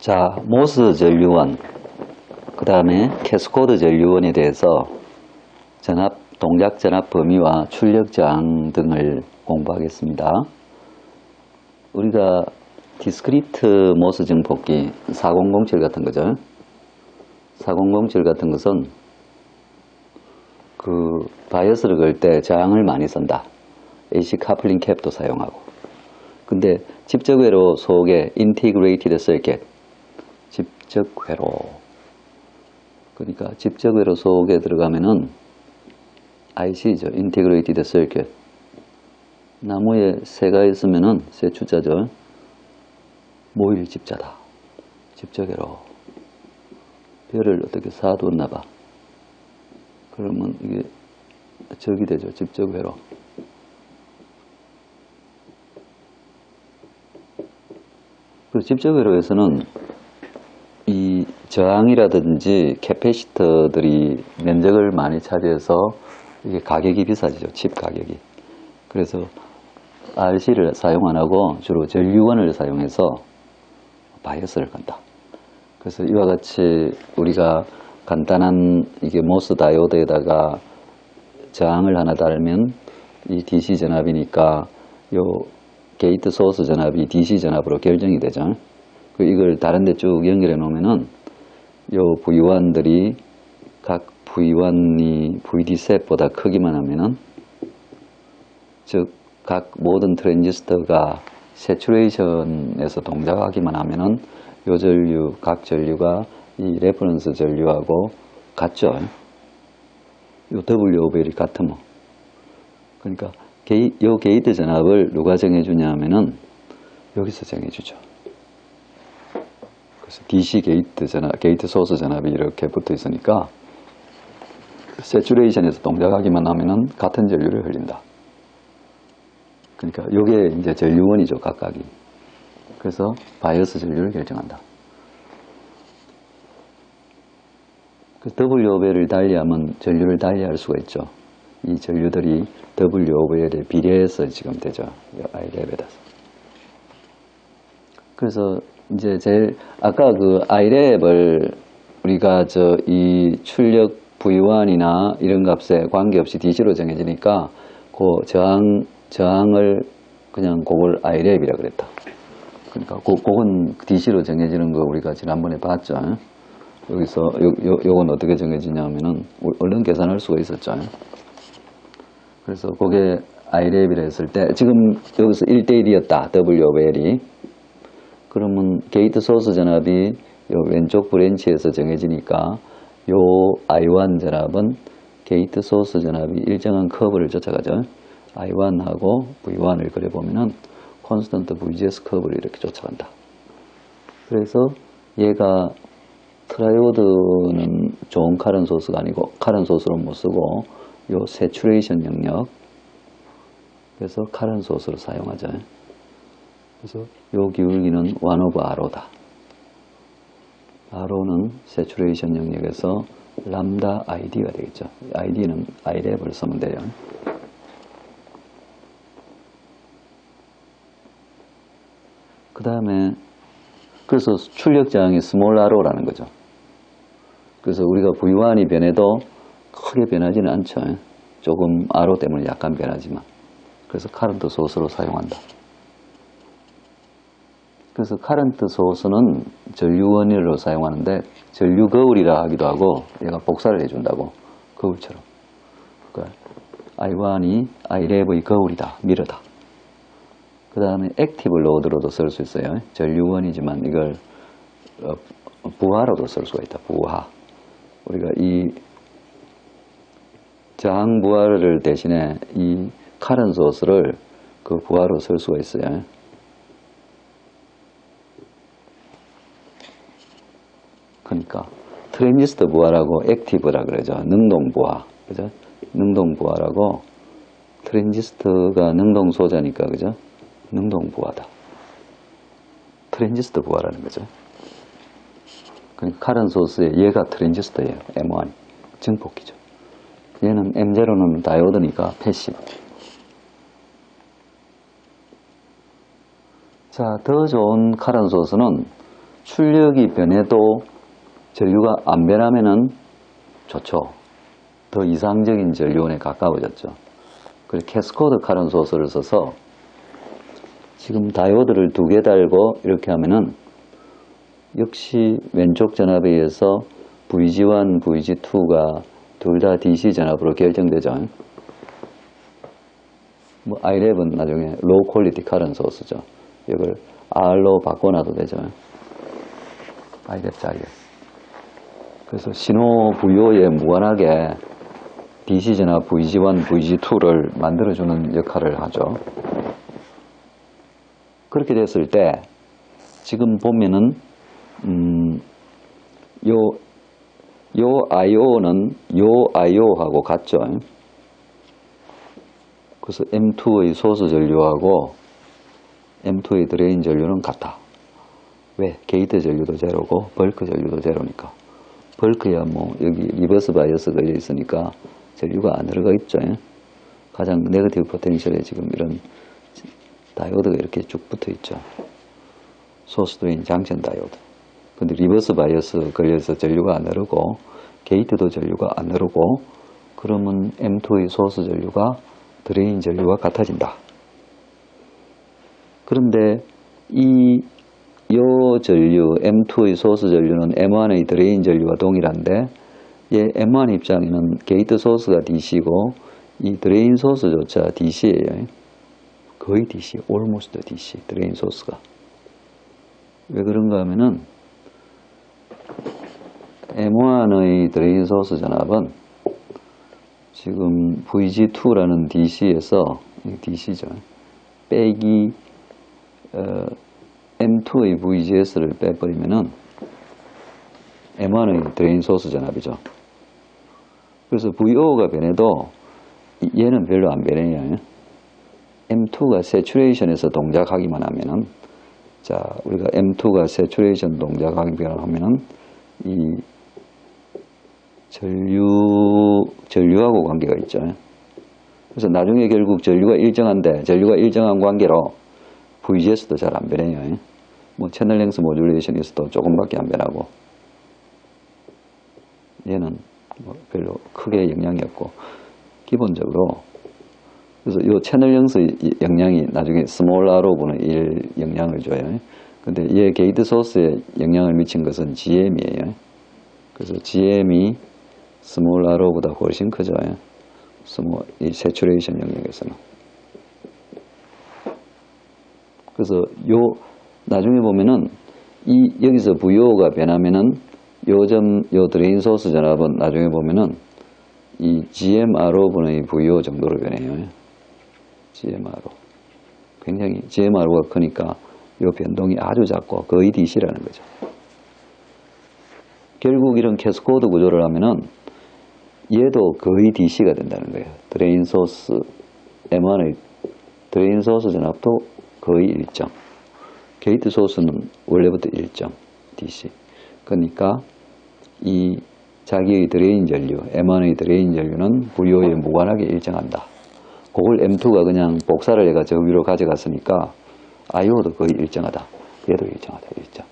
자, 모스 전류원, 그 다음에 캐스코드 전류원에 대해서 동작 전압 범위와 출력 저항 등을 공부하겠습니다. 우리가 디스크리트 모스 증폭기 4007 같은 거죠. 4007 같은 것은 그 바이어스를 걸 때 저항을 많이 쓴다. AC 카플링 캡도 사용하고. 근데 집적회로 속에 인티그레이티드 서킷, 집적회로, 그러니까 집적회로 속에 들어가면은 IC죠. 인티그레이티드 서킷. 나무에 새가 있으면은 새 주자죠. 모일 집자다. 집적회로. 별을 어떻게 쌓아뒀나봐. 그러면 이게 적이 되죠. 집적회로. 그 집적회로에서는 이 저항이라든지 캐패시터들이 면적을 많이 차지해서 이게 가격이 비싸지죠. 칩 가격이. 그래서 RC를 사용 안 하고 주로 전류원을 사용해서 바이어스를 간다. 그래서 이와 같이 우리가 간단한 이게 모스 다이오드에다가 저항을 하나 달면 이 DC 전압이니까 요 게이트 소스 전압이 DC 전압으로 결정이 되죠. 이걸 다른 데 쭉 연결해 놓으면은 요 V1들이 각 V1이 VD 셋보다 크기만 하면은 즉 각 모든 트랜지스터가 세츄레이션에서 동작하기만 하면은 요 전류, 각 전류가 이 레퍼런스 전류하고 같죠. 요 WO벨이 같으면. 그러니까 요 게이트 전압을 누가 정해주냐 하면은 여기서 정해주죠. 그래서 DC 게이트 전압, 게이트 소스 전압이 이렇게 붙어 있으니까 세츄레이션에서 동작하기만 하면은 같은 전류를 흘린다. 그러니까 요게 이제 전류원이죠, 각각이. 그래서 바이어스 전류를 결정한다. 그 WO벨을 달리하면 전류를 달리할 수가 있죠. 이 전류들이 WO벨에 비례해서 지금 되죠. I랩에다가. 그래서 이제 제일 아까 그 I랩을 우리가 이 출력 V1이나 이런 값에 관계없이 DC로 정해지니까 그 저항을 그냥 그걸 I랩이라 그랬다. 그러니까 그건 DC로 정해지는 거 우리가 지난번에 봤죠. 여기서 요건 어떻게 정해지냐면은 얼른 계산할 수가 있었죠. 그래서 그게 I랩이라 했을 때 지금 여기서 1대1이었다. WO벨이. 그러면 게이트 소스 전압이 요 왼쪽 브랜치에서 정해지니까 요 I1 전압은 게이트 소스 전압이 일정한 커브를 쫓아가죠. I1하고 V1을 그려보면은 콘스턴트 VGS 커브를 이렇게 쫓아간다. 그래서 얘가 트라이오드는 좋은 카런 소스가 아니고 카런 소스로 못 쓰고 요 세츄레이션 영역, 그래서 카런 소스로 사용하죠. 그래서 요 기울기는 1/R호다. R호는 세츄레이션 영역에서 람다 ID가 되겠죠. ID는 I랩을 쓰면 돼요. 그 다음에 그래서 출력 저항이 스몰 R호라는 거죠. 그래서 우리가 V1이 변해도 크게 변하지는 않죠. 조금 R호 때문에 약간 변하지만. 그래서 카런트 소스로 사용한다. 그래서 카런트 소스는 전류원으로 사용하는데 전류 거울이라 하기도 하고 얘가 복사를 해준다고. 거울처럼. 그러니까 I1이 I랩의 거울이다. 미러다. 그 다음에 액티브 로드로도 쓸 수 있어요. 전류원이지만 이걸 부하로도 쓸 수가 있다. 부하. 우리가 이 저항 부하를 대신에 이 카런 소스를 그 부하로 쓸 수가 있어요. 그러니까 트랜지스터 부하라고 액티브라 그러죠. 능동 부하. 그죠? 능동 부하라고 트랜지스터가 능동 소자니까 그죠? 능동 부하다. 트랜지스터 부하라는 거죠. 그러니까 카런 소스에 얘가 트랜지스터예요. M1 증폭기죠. 얘는 M0는 다이오드니까 패시브. 자, 더 좋은 카런 소스는 출력이 변해도 전류가 안 변하면은 좋죠. 더 이상적인 전류원에 가까워졌죠. 그래서 캐스코드 카런 소스를 써서 지금 다이오드를 2개 달고 이렇게 하면은 역시 왼쪽 전압에 의해서 VG1, VG2가 둘 다 DC 전압으로 결정되죠. 뭐 I11 나중에 로우 퀄리티 카런 소스죠. 이걸 R로 바꿔놔도 되죠. I11짜리. 그래서 신호 부여에 무관하게 DC 전압 VG1, VG2를 만들어주는 역할을 하죠. 그렇게 됐을 때 지금 보면은 요 IO는 요 IO하고 같죠. 그래서 M2의 소수 전류하고 M2의 드레인 전류는 같다. 왜? 게이트 전류도 제로고 벌크 전류도 제로니까. 벌크야 뭐 여기 리버스 바이어스 걸려 있으니까 전류가 안 들어가 있죠. 가장 네거티브 포텐셜에 지금 이런 다이오드가 이렇게 쭉 붙어 있죠. 소스 드레인 장전 다이오드. 근데 리버스 바이어스 걸려서 전류가 안 흐르고 게이트도 전류가 안 흐르고 그러면 M2의 소스 전류가 드레인 전류와 같아진다. 그런데 요 전류 M2의 소스 전류는 M1의 드레인 전류와 동일한데 얘 M1 입장에는 게이트 소스가 DC고 이 드레인 소스조차 DC예요. 거의 DC, almost DC 드레인 소스가. 왜 그런가 하면은 M1의 드레인 소스 전압은 지금 VG2라는 DC에서 DC죠. 빼기 M2의 VGS를 빼버리면은 M1의 드레인 소스 전압이죠. 그래서 VO가 변해도 얘는 별로 안 변해요. M2가 세츄레이션에서 동작하기만 하면은 자 우리가 M2가 세츄레이션 동작하기만 하면은 이 전류하고 관계가 있죠. 그래서 나중에 결국 전류가 일정한데 전류가 일정한 관계로 VGS도 잘 안 변해요. 뭐 채널 랭스 모듈레이션에서도 조금밖에 안 변하고 얘는 뭐 별로 크게 영향이 없고 기본적으로 그래서 이 채널 랭스 영향이 나중에 스몰 R로부는 1 영향을 줘요. 근데 얘 게이트 소스에 영향을 미친 것은 GM이에요. 그래서 GM이 스몰 R보다 훨씬 크죠. 이 세츄레이션 영역에서는. 그래서 나중에 보면은 여기서 VO가 변하면은 요 드레인 소스 전압은 나중에 보면은 이 GMR분의 VO 정도로 변해요. GMR. 굉장히 GMR가 크니까 요 변동이 아주 작고 거의 DC라는 거죠. 결국 이런 캐스코드 구조를 하면은 얘도 거의 DC가 된다는 거예요. 드레인 소스 M1의 드레인 소스 전압도 거의 일정. 게이트 소스는 원래부터 일정 DC. 그러니까 이 자기의 드레인 전류 M1의 드레인 전류는 VO에 무관하게 일정한다. 그걸 M2가 그냥 복사를 해가 저 위로 가져갔으니까 IO도 거의 일정하다. 얘도 일정하다. 일정.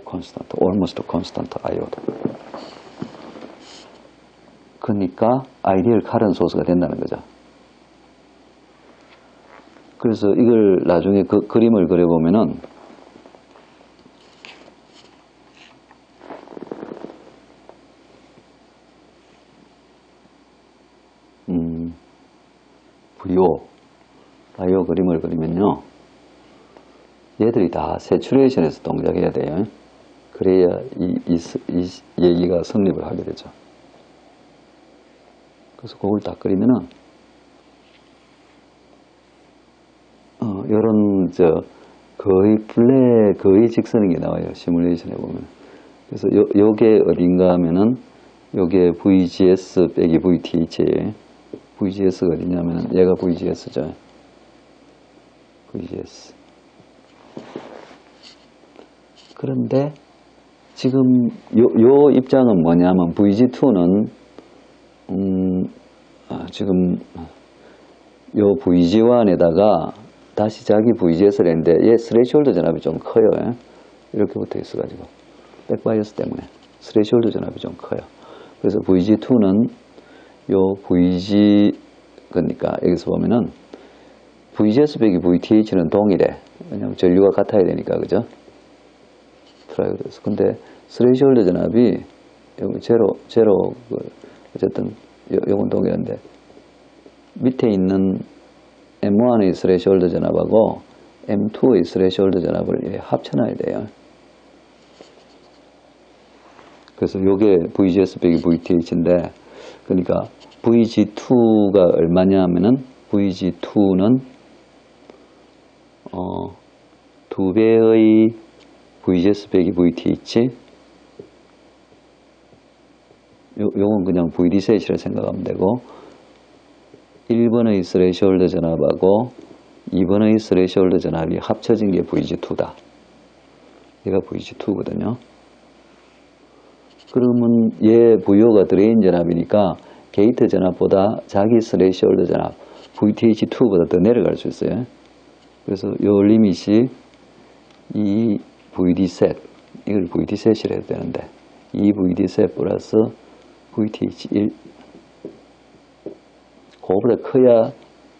constant, almost constant IO도. 그러니까 아이디얼 카런 소스가 된다는 거죠. 그래서 이걸 나중에 그 그림을 그려보면은 IO 그림을 그리면요. 얘들이 다 세츄레이션에서 동작해야 돼요. 그래야 이 얘기가 성립을 하게 되죠. 그래서 그걸 다 그리면은 요런 거의 직선인 게 나와요. 시뮬레이션에 보면. 그래서 요게 어딘가 하면은 요게 VGS 빼기 VTH예요. VGS가 어디냐면은 얘가 VGS죠. VGS. 그런데 지금 요 입장은 뭐냐면 VG2는 지금 요 VG1에다가 다시 자기 VGS를 했는데 얘 스레시홀드 전압이 좀 커요. 이렇게 붙어 있어가지고 백바이어스 때문에 스레시홀드 전압이 좀 커요. 그래서 VG2는 요 VG 그러니까 여기서 보면은 VGS 빼기 VTH는 동일해. 왜냐면 전류가 같아야 되니까 그죠? 트라이오드에서. 근데 스레시홀드 전압이 여기 제로 어쨌든 요건 동일한데 밑에 있는 M1의 스레시홀드 전압하고 M2의 스레시홀드 전압을 합쳐놔야 돼요. 그래서 요게 VGS 빼기 VTH인데 그러니까 VG2가 얼마냐 하면은 VG2는 2배의 VGS 빼기 VTH 요건 그냥 VD셋이라 생각하면 되고 1번의 스레시홀드 전압하고 2번의 스레시홀드 전압이 합쳐진 게 VG2다. 얘가 VG2거든요. 그러면 얘 VO가 드레인 전압이니까 게이트 전압보다 자기 스레시홀드 전압 VTH2보다 더 내려갈 수 있어요. 그래서 요 리밋이 이 VD셋 이걸 VD셋이라 해도 되는데 이 VD셋 플러스 VTH1 그거보다 커야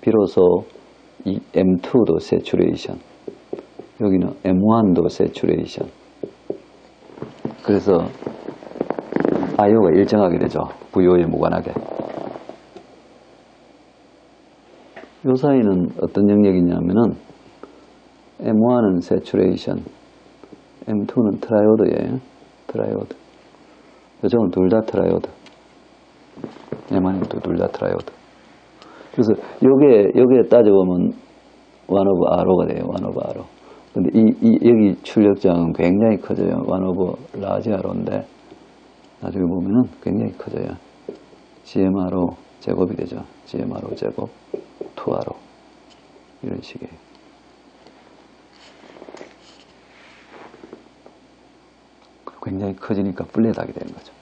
비로소 이 M2도 세츄레이션 여기는 M1도 세츄레이션 그래서 IO가 일정하게 되죠. VO에 무관하게. 요 사이는 어떤 영역이냐면은 M1은 세츄레이션 M2는 트라이오드예요. 트라이오드. 요즘은 둘 다 트라이오드. M1도 둘 다 트라이오드. 그래서 요게 따져보면 1 오브 R호가 돼요. 1 오브 R호. 근데 여기 출력장은 굉장히 커져요. 1 오브 라지 R호인데 나중에 보면은 굉장히 커져요. GMRO 제곱이 되죠. GMRO 제곱 2R호 이런 식이에요. 굉장히 커지니까 플랫하게 되는 거죠.